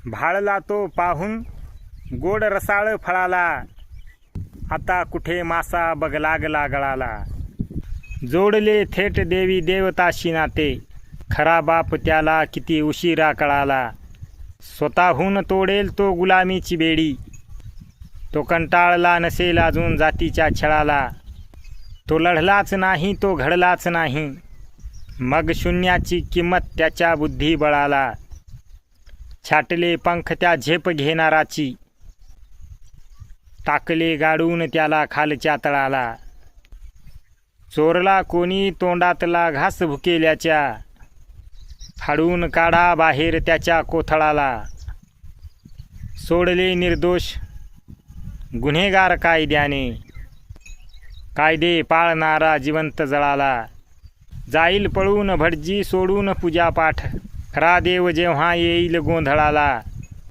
भाळला तो पाहून गोड रसाळ फळाला, आता कुठे मासा बघ लागला गळाला. जोडले थेट देवी देवताशी नाते, खरा बाप त्याला किती उशिरा कळाला. स्वतःहून तोडेल तो गुलामीची बेडी, तो कंटाळला नसेल अजून जातीच्या छळाला. तो लढलाच नाही, तो घडलाच नाही, मग शून्याची किंमत त्याच्या बुद्धिबळाला. छाटले पंख त्या झेप घेणाराची, टाकले गाडून त्याला खालच्या तळाला. चोरला कोणी तोंडातला घास भुकेल्याच्या, फाडून काढा बाहेर त्याच्या कोथळाला. सोडले निर्दोष गुन्हेगार कायद्याने, कायदे पाळणारा जिवंत जळाला. जाईल पळून भटजी सोडून पूजापाठ, खरा देव जेव्हा येईल गोंधळाला.